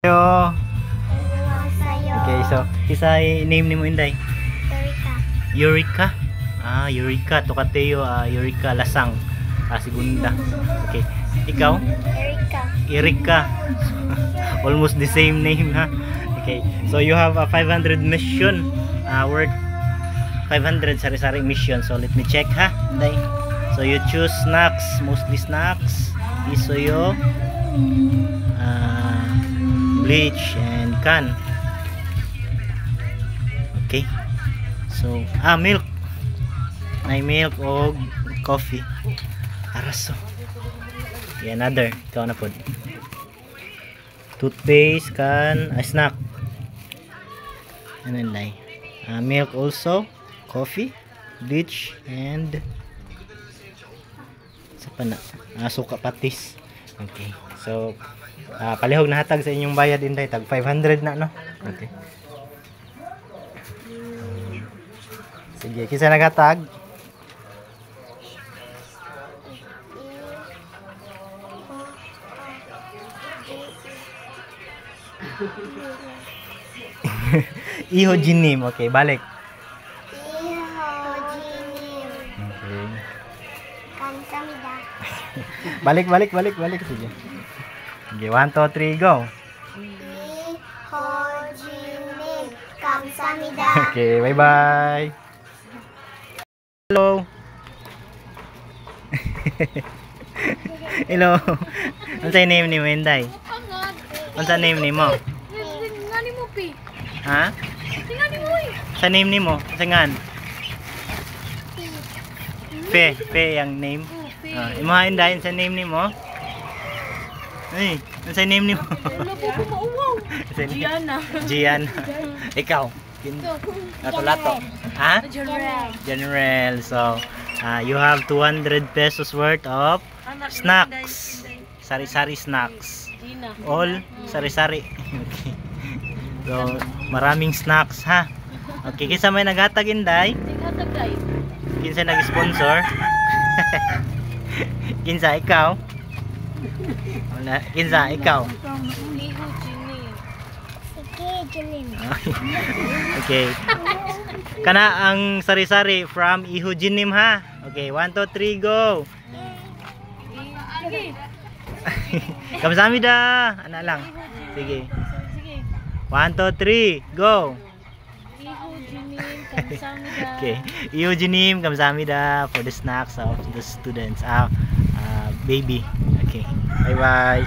Yo. Sa'yo. Okay, so kisay name nimo Inday? Erika. Eureka. Eureka Tokateo, Eureka Lasang. Segunda. Okay. Ikaw? Erika. Erika. Almost the same name, ha. Okay. So you have a 500 mission worth 500 sari-sari mission. So let me check, ha. Inday. So you choose snacks, mostly snacks. Isoyo. Bleach and can. Okay, so milk, may milk o coffee. Araso. Okay, another, ikaw na po. Toothpaste, can, snack, and then like milk also, coffee, bleach, and sa pa na, suka patis. Okay, so palihog na hatag sa inyong bayad Inday, tag 500 na, no? Okay. Sige, kisa naghatag? Iho Jinim. Okay, balik. Iho Jinim. Okay. Kamsamida. Balik. Sige. Okay, 1, 2, 3, go. Iho Jinim. Kamsamida. Okay, bye-bye. Hello. Hello. Ano sa name ni mo, Inday? Ano sa name ni mo? Ngani mo pi? Ha? Ngani mo eh. Sa name ni mo? Sa ngan? Pe yung name. Imaha Inday sa name ni mo? Ay, ano sa name ni mo? Wala po ko mauwaw. Gianna. Gianna. Ikaw? Lato-lato. Ha? General. So, you have 200 pesos worth of snacks. Sari-sari snacks. All sari-sari. Okay. So, maraming snacks, ha? Okay, kinsa may naghatag Inday? Kinsa nag-sponsor? Kinsa ikaw? Wala, kinsa ikaw? Sige, Jinim. Okay. Kana ang sari-sari from Iho Jinim, ha? Okay, 1, 2, 3, go. Kamsamida. Ana lang. Sige. 1, 2, 3, go. Okay. Iho Jinim, kamsamida for the snacks of the students. Baby. Okay. Bye-bye.